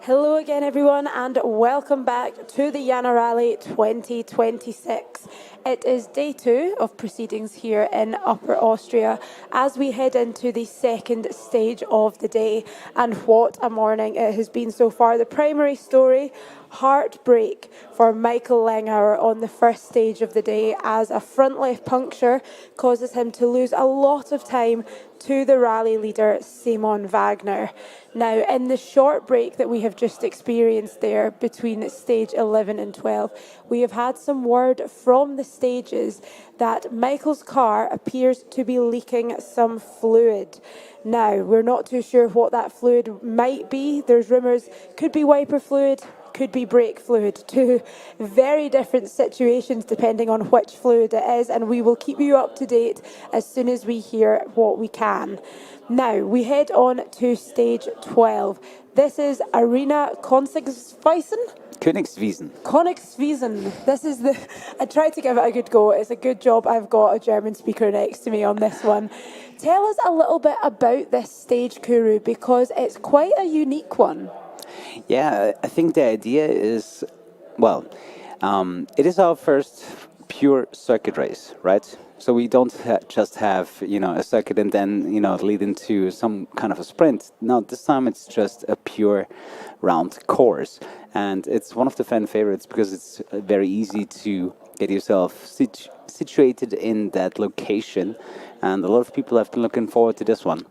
Hello again, everyone, and welcome back to the Jännerrallye 2026. It is day 2 of proceedings here in Upper Austria as we head into the second stage of the day. And what a morning it has been so far. The primary story, heartbreak for Michael Langau on the first stage of the day as a front left puncture causes him to lose a lot of time to the rally leader Simon Wagner. Now, in the short break that we have just experienced there between stage 11 and 12, we have had some word from the stages that Michael's car appears to be leaking some fluid. Now, we're not too sure what that fluid might be. There's rumours could be wiper fluid, could be brake fluid. Two very different situations depending on which fluid it is, and we will keep you up to date as soon as we hear what we can. Now, we head on to stage 12. This is Arena Königswiesen. This is I tried to give it a good go. It's a good job I've got a German speaker next to me on this one. Tell us a little bit about this stage, Kuru, because it's quite a unique one. Yeah, I think the idea is, it is our first pure circuit race, right? So we don't just have, a circuit and then, lead into some kind of a sprint. No, this time it's just a pure round course. And it's one of the fan favorites because it's very easy to get yourself situated in that location. And a lot of people have been looking forward to this one.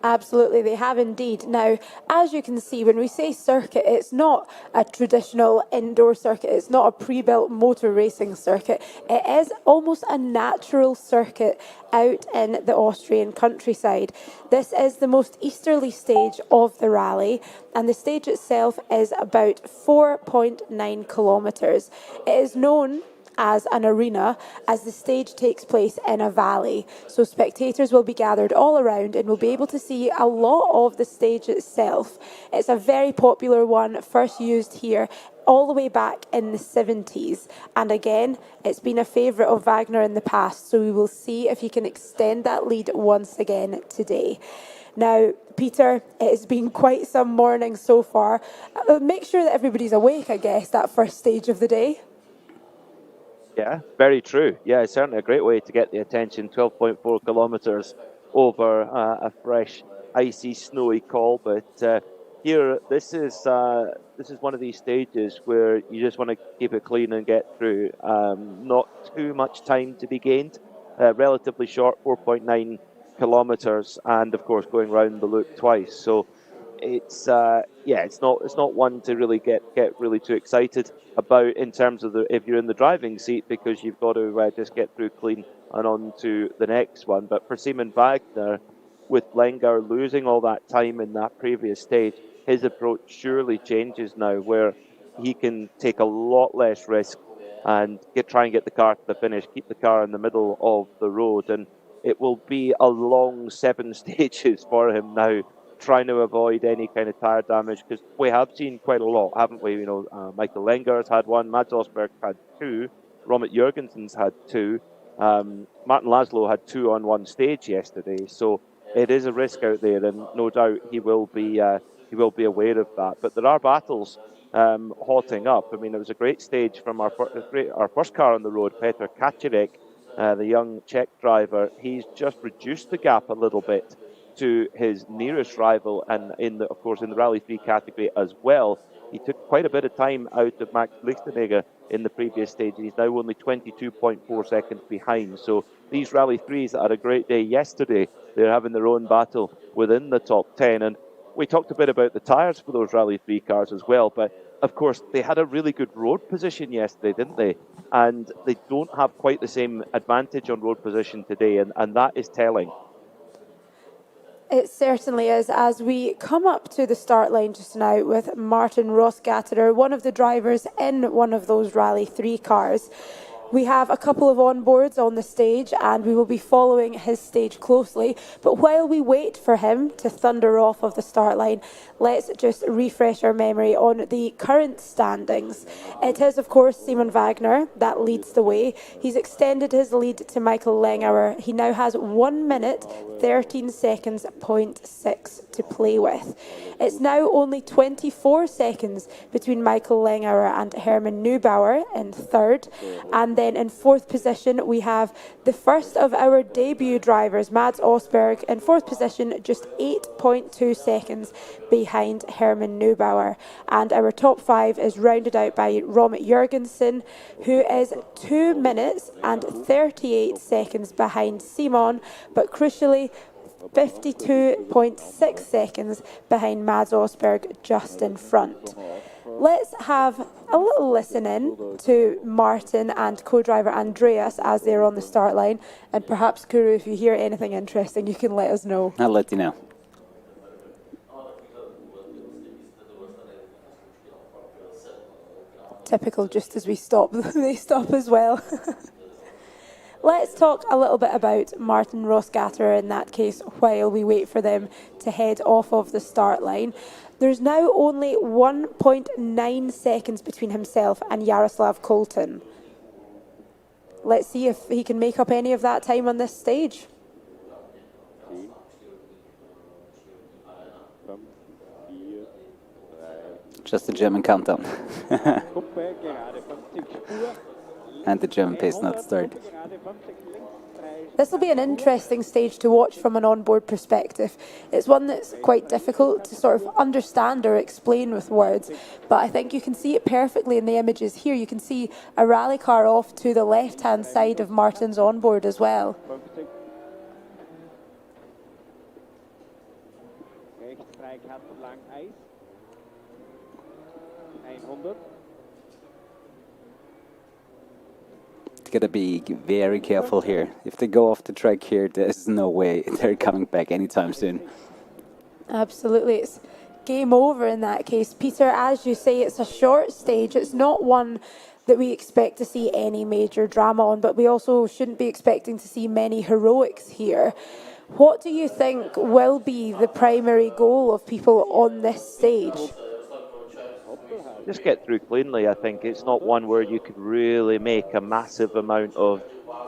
Absolutely, they have indeed. Now, as you can see, when we say circuit, it's not a traditional indoor circuit. It's not a pre-built motor racing circuit. It is almost a natural circuit out in the Austrian countryside. This is the most easterly stage of the rally, and the stage itself is about 4.9 kilometres. It is known as an arena, as the stage takes place in a valley. So spectators will be gathered all around and will be able to see a lot of the stage itself. It's a very popular one, first used here all the way back in the 70s. And again, it's been a favourite of Wagner in the past, so we will see if he can extend that lead once again today. Now, Peter, it has been quite some morning so far. Make sure that everybody's awake, I guess, that first stage of the day. Yeah, very true. Yeah, it's certainly a great way to get the attention. 12.4 kilometres over a fresh, icy, snowy col. But here, this is one of these stages where you just want to keep it clean and get through. Not too much time to be gained. Relatively short, 4.9 kilometres, and of course going round the loop twice. So it's not one to really get really too excited about in terms of if you're in the driving seat, because you've got to just get through clean and on to the next one. But for Simon Wagner, with Langau losing all that time in that previous stage, his approach surely changes now, where he can take a lot less risk and try and get the car to the finish, keep the car in the middle of the road, and it will be a long 7 stages for him now, trying to avoid any kind of tyre damage, because we have seen quite a lot, haven't we? Michael Langau's had one, Mads Osberg had 2, Robert Jurgensen's had 2, Martin Laszlo had 2 on one stage yesterday. So it is a risk out there, and no doubt he will be aware of that. But there are battles hotting up. I mean, it was a great stage from our first car on the road, Petr Kačerek, the young Czech driver. He's just reduced the gap a little bit to his nearest rival, and in the Rally 3 category as well. He took quite a bit of time out of Max Lichtenegger in the previous stage, and he's now only 22.4 seconds behind. So these Rally 3s that had a great day yesterday, they're having their own battle within the top 10. And we talked a bit about the tyres for those Rally 3 cars as well, but of course they had a really good road position yesterday, didn't they? And they don't have quite the same advantage on road position today, and that is telling. It certainly is. As we come up to the start line just now with Martin Rossgatterer, one of the drivers in one of those Rally 3 cars. We have a couple of onboards on the stage, and we will be following his stage closely. But while we wait for him to thunder off of the start line, let's just refresh our memory on the current standings. It is, of course, Simon Wagner that leads the way. He's extended his lead to Michael Langau. He now has 1 minute, 13 seconds, 0.6 to play with. It's now only 24 seconds between Michael Langauer and Hermann Neubauer in third. And then in fourth position, we have the first of our debut drivers, Mads Osberg, in fourth position, just 8.2 seconds behind Hermann Neubauer. And our top five is rounded out by Romet Jurgensen, who is 2 minutes and 38 seconds behind Simon, but crucially 52.6 seconds behind Mads Osberg, just in front. Let's have a little listen in to Martin and co-driver Andreas as they're on the start line, and perhaps, Kuru, if you hear anything interesting, you can let us know. I'll let you know. Typical, just as we stop, they stop as well. Let's talk a little bit about Martin Rossgatter in that case while we wait for them to head off of the start line. There's now only 1.9 seconds between himself and Jaroslav Colton. Let's see if he can make up any of that time on this stage. Just a German countdown. And the German pace not start. This will be an interesting stage to watch from an onboard perspective. It's one that's quite difficult to sort of understand or explain with words, but I think you can see it perfectly in the images here. You can see a rally car off to the left-hand side of Martin's onboard as well. Got to be very careful here. If they go off the track here, there's no way they're coming back anytime soon. Absolutely. It's game over in that case. Peter, as you say, it's a short stage. It's not one that we expect to see any major drama on, but we also shouldn't be expecting to see many heroics here. What do you think will be the primary goal of people on this stage? Just get through cleanly. I think it's not one where you could really make a massive amount of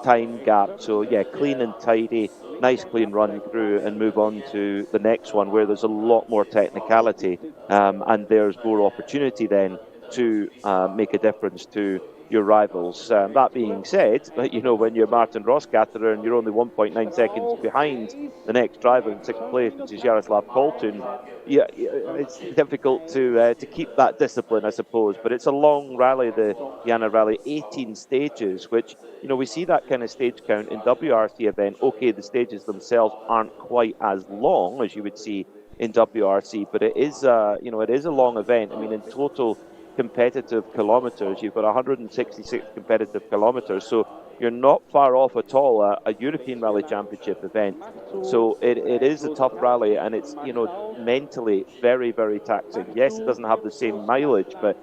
time gap. So yeah, clean and tidy, nice clean run through and move on to the next one where there's a lot more technicality and there's more opportunity then to make a difference to your rivals. That being said, you know, when you're Martin Rossgatter and you're only 1.9 seconds behind the next driver in sixth place, which is Jaroslav Colton, yeah, it's difficult to keep that discipline, I suppose. But it's a long rally, the Jännerrallye, 18 stages, which, you know, we see that kind of stage count in WRC event. Okay, the stages themselves aren't quite as long as you would see in WRC, but it is, you know, it is a long event. I mean, in total competitive kilometres, you've got 166 competitive kilometres, so you're not far off at all a European Rally Championship event. So it is a tough rally, and it's, you know, mentally very, very taxing. Yes, it doesn't have the same mileage, but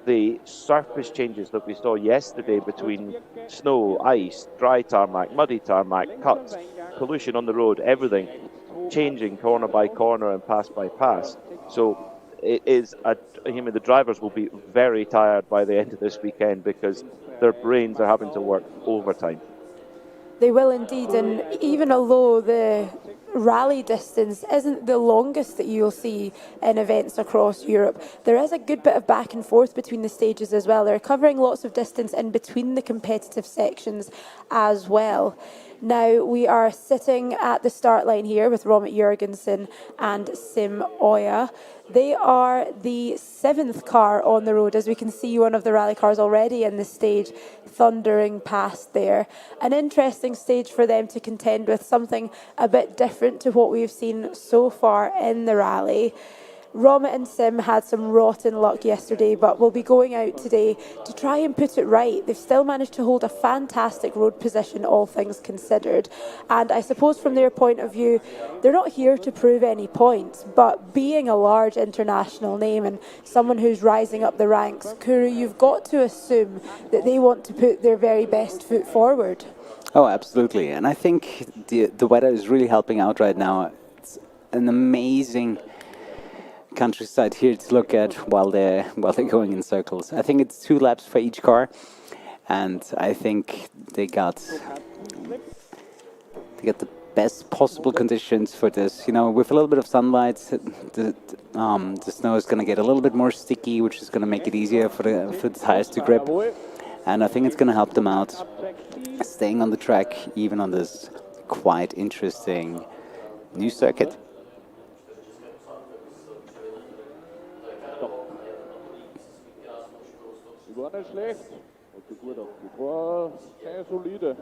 the surface changes that we saw yesterday between snow, ice, dry tarmac, muddy tarmac, cuts, pollution on the road, everything changing corner by corner and pass by pass. So it is, I mean, the drivers will be very tired by the end of this weekend because their brains are having to work overtime. They will indeed, and even although the rally distance isn't the longest that you'll see in events across Europe, there is a good bit of back and forth between the stages as well. They're covering lots of distance in between the competitive sections as well. Now we are sitting at the start line here with Romet Jurgensen and Sim Oya. They are the 7th car on the road. As we can see, one of the rally cars already in the stage, thundering past there. An interesting stage for them to contend with, something a bit different to what we've seen so far in the rally. Romet and Sim had some rotten luck yesterday, but will be going out today to try and put it right. They've still managed to hold a fantastic road position, all things considered. And I suppose from their point of view, they're not here to prove any points, but being a large international name and someone who's rising up the ranks, Kuru, you've got to assume that they want to put their very best foot forward. Oh, absolutely. And I think the weather is really helping out right now. It's an amazing countryside here to look at while they're going in circles. I think it's 2 laps for each car, and I think they got the best possible conditions for this. You know, with a little bit of sunlight, the snow is going to get a little bit more sticky, which is going to make it easier for the tires to grip. And I think it's going to help them out staying on the track, even on this quite interesting new circuit. War nicht schlecht. Hat sich gut aufgeführt. War sehr solide.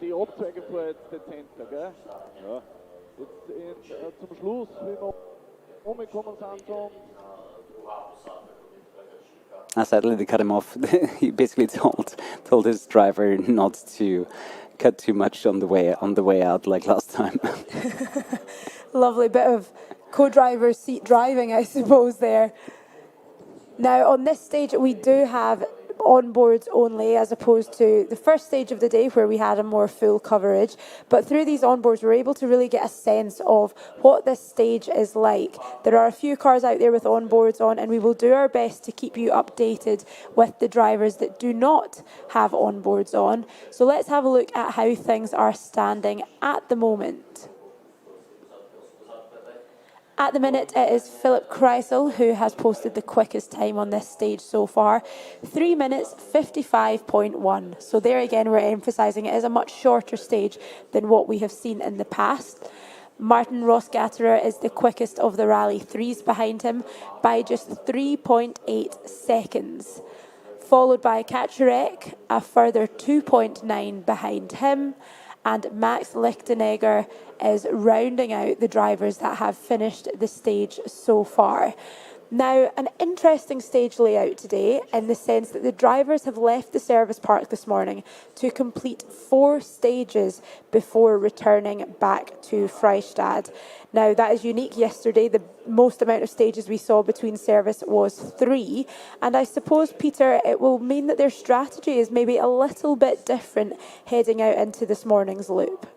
Die Abzweige war jetzt dezenter, gell? Ja. Jetzt zum Schluss, wie wir umgekommen sind, so. Sadly, they cut him off. He basically told his driver not to cut too much on the way out, like last time. Lovely bit of co-driver's seat driving, I suppose, there. Now, on this stage, we do have onboards only, as opposed to the first stage of the day where we had a more full coverage. But through these onboards, we're able to really get a sense of what this stage is like. There are a few cars out there with onboards on, and we will do our best to keep you updated with the drivers that do not have onboards on. So let's have a look at how things are standing at the moment. At the minute, it is Philip Kreisel who has posted the quickest time on this stage so far, 3 minutes 55.1. So there again, we're emphasising it is a much shorter stage than what we have seen in the past. Martin Rossgatterer is the quickest of the Rally 3s behind him by just 3.8 seconds. Followed by Kaczmarek, a further 2.9 behind him. And Max Lichtenegger is rounding out the drivers that have finished the stage so far. Now, an interesting stage layout today in the sense that the drivers have left the service park this morning to complete 4 stages before returning back to Freistadt. Now, that is unique. Yesterday, the most amount of stages we saw between service was 3. And I suppose, Peter, it will mean that their strategy is maybe a little bit different heading out into this morning's loop.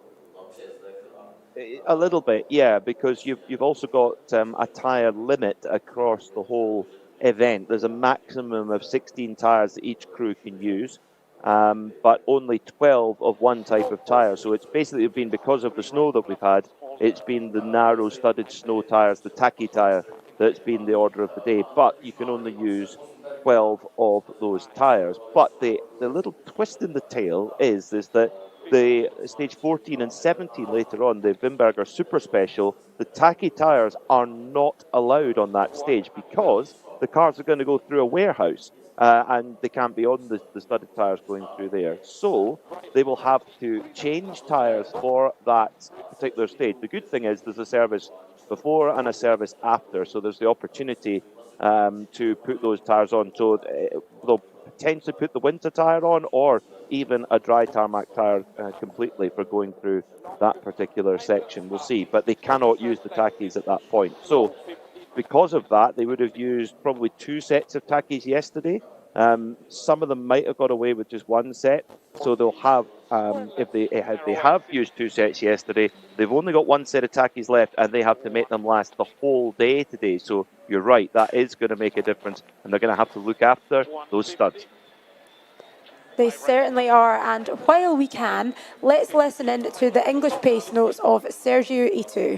A little bit, yeah, because you've also got a tyre limit across the whole event. There's a maximum of 16 tyres that each crew can use, but only 12 of one type of tyre. So it's basically been, because of the snow that we've had, it's been the narrow studded snow tyres, the tacky tyre, that's been the order of the day. But you can only use 12 of those tyres. But the little twist in the tail is that the stage 14 and 17 later on, the Wimberger Super Special, the tacky tyres are not allowed on that stage because the cars are going to go through a warehouse and they can't be on the studded tyres going through there. So they will have to change tyres for that particular stage. The good thing is there's a service before and a service after, so there's the opportunity to put those tyres on. So they'll potentially put the winter tyre on, or even a dry tarmac tyre completely for going through that particular section. We'll see, but they cannot use the tackies at that point. So because of that, they would have used probably 2 sets of tackies yesterday. Some of them might have got away with just 1 set. So they'll have, if they have used 2 sets yesterday, they've only got 1 set of tackies left, and they have to make them last the whole day today. So you're right, that is going to make a difference, and they're going to have to look after those studs. They certainly are, and while we can, let's listen in to the English pace notes of Sergiu Itu.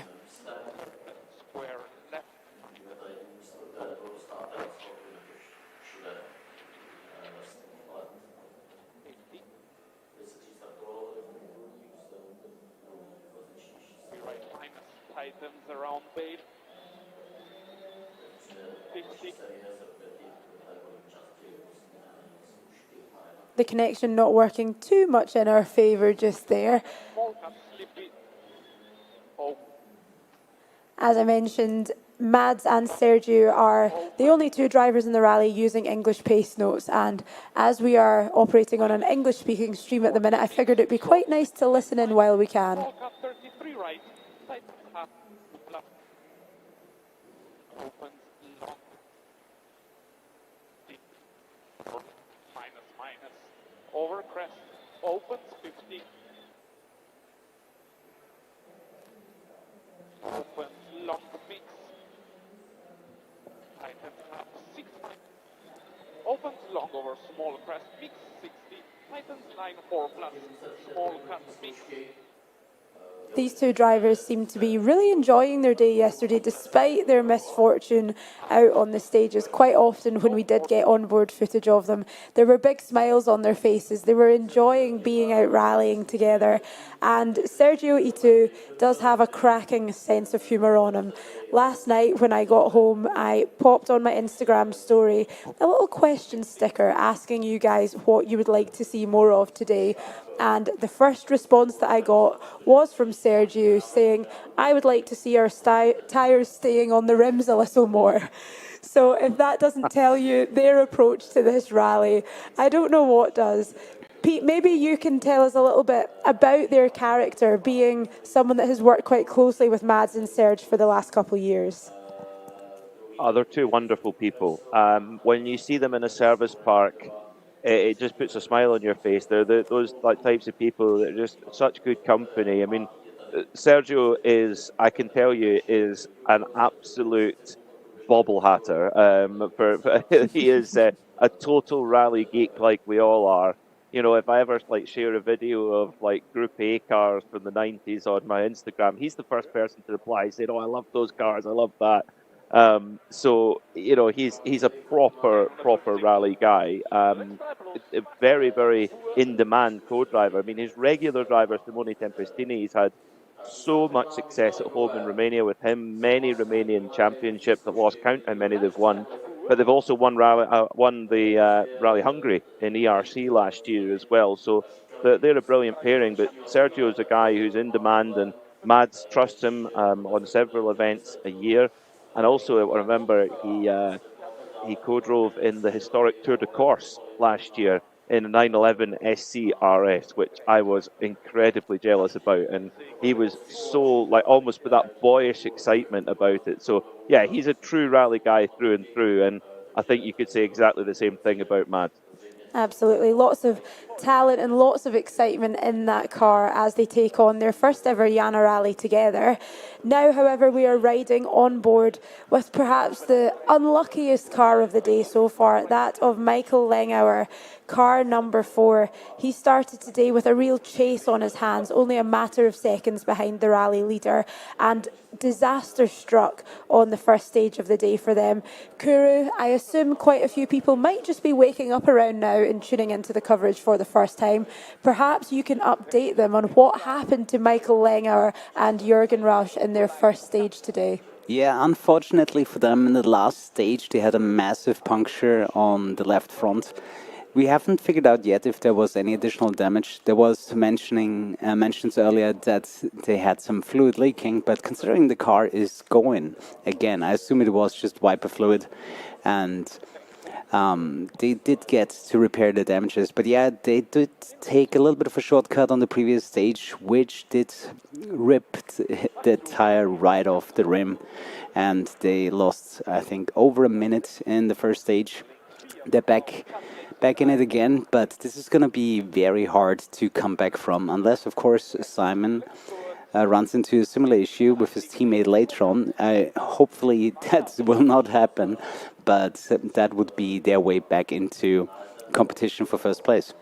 Items around base. 50. The connection not working too much in our favour just there. As I mentioned, Mads and Sergiu are the only 2 drivers in the rally using English pace notes, and as we are operating on an English-speaking stream at the minute, I figured it'd be quite nice to listen in while we can. Over crest, opens 50. Opens long mix. Tightens up 6. Opens long over small crest, mix 60. Tightens 9-4 plus small cut mix. These two drivers seemed to be really enjoying their day yesterday, despite their misfortune out on the stages. Quite often when we did get onboard footage of them, there were big smiles on their faces. They were enjoying being out rallying together. And Sergio Itu does have a cracking sense of humour on him. Last night when I got home, I popped on my Instagram story a little question sticker asking you guys what you would like to see more of today. And the first response that I got was from Sergio saying, I would like to see our tyres staying on the rims a little more. So if that doesn't tell you their approach to this rally, I don't know what does. Pete, maybe you can tell us a little bit about their character, being someone that has worked quite closely with Mads and Serge for the last couple of years. Oh, they're two wonderful people. When you see them in a service park, it just puts a smile on your face. They're those types of people that are just such good company. I mean, Sergio is, I can tell you, is an absolute bobble hatter. He is a total rally geek, like we all are. You know, if I ever share a video of Group A cars from the 90s on my Instagram, he's the first person to reply, saying, "Oh, I love those cars. I love that." So you know, he's a proper rally guy. A very in demand co-driver. I mean, his regular driver Simone Tempestini, he's had so much success at home in Romania with him. Many Romanian championships. I've lost count how many they've won, but they've also won the Rally Hungary in ERC last year as well. So they're a brilliant pairing. But Sergio is a guy who's in demand, and Mads trusts him on several events a year. And also, I remember he co-drove in the historic Tour de Corse last year in a 911 SC RS, which I was incredibly jealous about. And he was so, almost with that boyish excitement about it. So, yeah, he's a true rally guy through and through. And I think you could say exactly the same thing about Mads. Absolutely. Lots of talent and lots of excitement in that car as they take on their first ever Jännerrallye together. Now, however, we are riding on board with perhaps the unluckiest car of the day so far, that of Michael Langauer, car number 4. He started today with a real chase on his hands, only a matter of seconds behind the rally leader, and disaster struck on the first stage of the day for them. Kuru, I assume quite a few people might just be waking up around now and tuning into the coverage for the first time. Perhaps you can update them on what happened to Michael Langauer and Jürgen Rush in their first stage today. Yeah, unfortunately for them, in the last stage, they had a massive puncture on the left front. We haven't figured out yet if there was any additional damage. There was mentions earlier that they had some fluid leaking, but considering the car is going again, I assume it was just wiper fluid, and they did get to repair the damages. But yeah, they did take a little bit of a shortcut on the previous stage, which did rip the tire right off the rim, and they lost, I think, over a minute in the first stage. They're back in it again, but this is going to be very hard to come back from, unless, of course, Simon runs into a similar issue with his teammate later on. Hopefully that will not happen, but that would be their way back into competition for first place.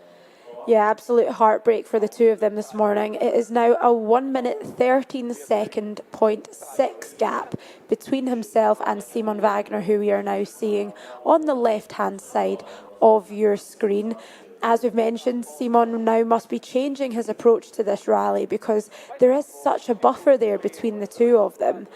Yeah, absolute heartbreak for the two of them this morning. It is now a 1 minute 13 second 0.6 gap between himself and Simon Wagner, who we are now seeing on the left-hand side of your screen. As we've mentioned, Simon now must be changing his approach to this rally because there is such a buffer there between the two of them.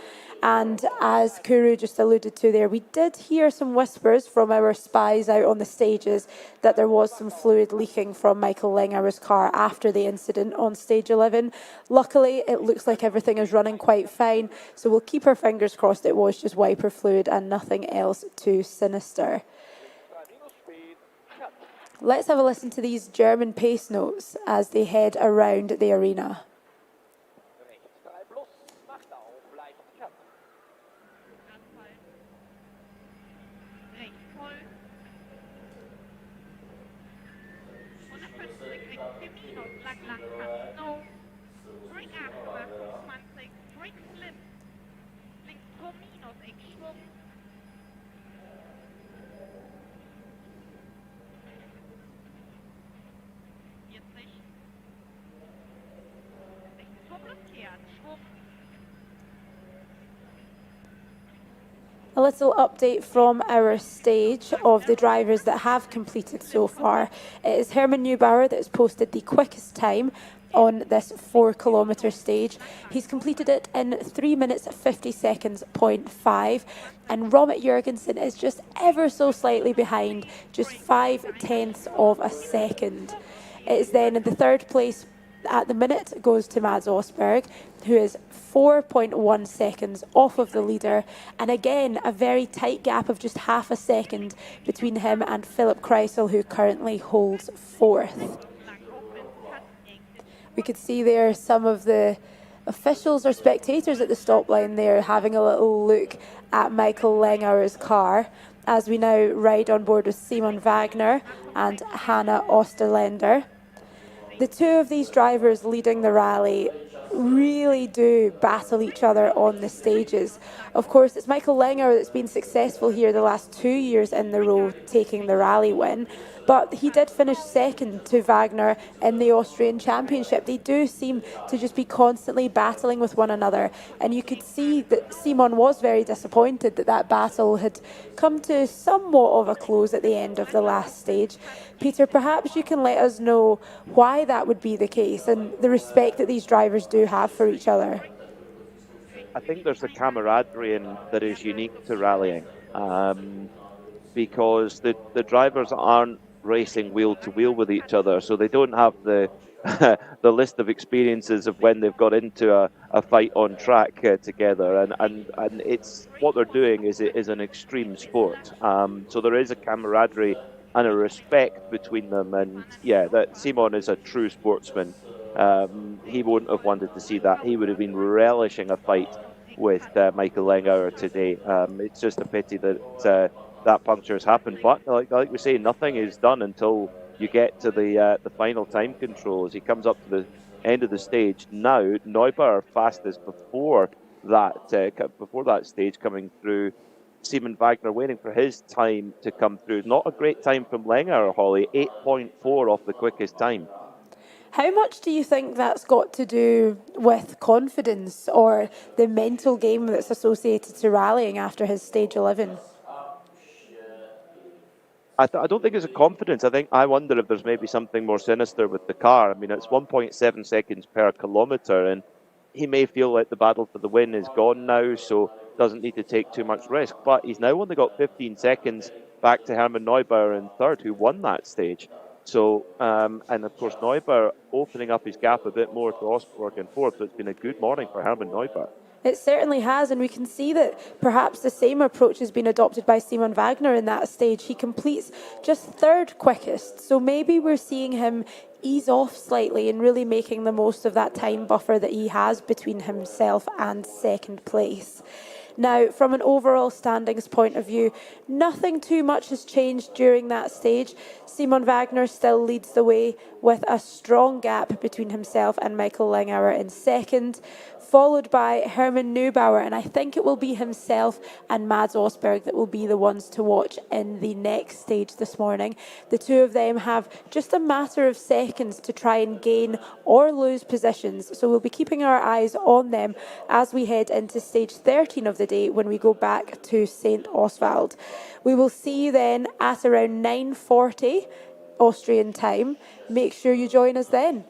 And as Kuru just alluded to there, we did hear some whispers from our spies out on the stages that there was some fluid leaking from Michael Langauer's car after the incident on stage 11. Luckily, it looks like everything is running quite fine, so we'll keep our fingers crossed it was just wiper fluid and nothing else too sinister. Let's have a listen to these German pace notes as they head around the arena. A little update from our stage of the drivers that have completed so far. It is Herman Neubauer that has posted the quickest time on this 4 kilometre stage. He's completed it in 3 minutes 50 seconds 0.5, and Robert Jurgensen is just ever so slightly behind, just 5/10 of a second. It is then in the third place at the minute goes to Mads Osberg, who is 4.1 seconds off of the leader, and again a very tight gap of just half a second between him and Philip Kreisel, who currently holds fourth. We could see there some of the officials or spectators at the stop line there having a little look at Michael Langauer's car, as we now ride on board with Simon Wagner and Hannah Osterländer. The two of these drivers leading the rally really do battle each other on the stages. Of course, it's Michael Langauer that's been successful here the last 2 years in the row, taking the rally win. But he did finish second to Wagner in the Austrian Championship. They do seem to just be constantly battling with one another. And you could see that Simon was very disappointed that that battle had come to somewhat of a close at the end of the last stage. Peter, perhaps you can let us know why that would be the case and the respect that these drivers do have for each other. I think there's a camaraderie that is unique to rallying, because the drivers aren't racing wheel to wheel with each other, so they don't have the the list of experiences of when they've got into a fight on track together, and it's what they're doing is an extreme sport. So there is a camaraderie and a respect between them, and yeah, that Simon is a true sportsman. He wouldn't have wanted to see that. He would have been relishing a fight with Michael Langauer today. It's just a pity that that puncture has happened. But like we say, nothing is done until you get to the final time control. As he comes up to the end of the stage now, Neubauer fastest before that stage coming through. Simon Wagner waiting for his time to come through. Not a great time from Langauer, Hollie. 8.4 off the quickest time. How much do you think that's got to do with confidence or the mental game that's associated to rallying after his stage 11? I don't think it's a confidence. I wonder if there's maybe something more sinister with the car. I mean, it's 1.7 seconds per kilometre, and he may feel like the battle for the win is gone now, so doesn't need to take too much risk. But he's now only got 15 seconds back to Herman Neubauer in third, who won that stage. So, and of course, Neubauer opening up his gap a bit more to Osberg in fourth. So it's been a good morning for Herman Neubauer. It certainly has, and we can see that perhaps the same approach has been adopted by Simon Wagner in that stage. He completes just third quickest, so maybe we're seeing him ease off slightly and really making the most of that time buffer that he has between himself and second place. Now, from an overall standings point of view, nothing too much has changed during that stage. Simon Wagner still leads the way with a strong gap between himself and Michael Langauer in second, followed by Herman Neubauer, and I think it will be himself and Mads Osberg that will be the ones to watch in the next stage this morning. The two of them have just a matter of seconds to try and gain or lose positions, so we'll be keeping our eyes on them as we head into stage 13 of the day when we go back to St. Oswald. We will see you then at around 9:40 Austrian time. Make sure you join us then.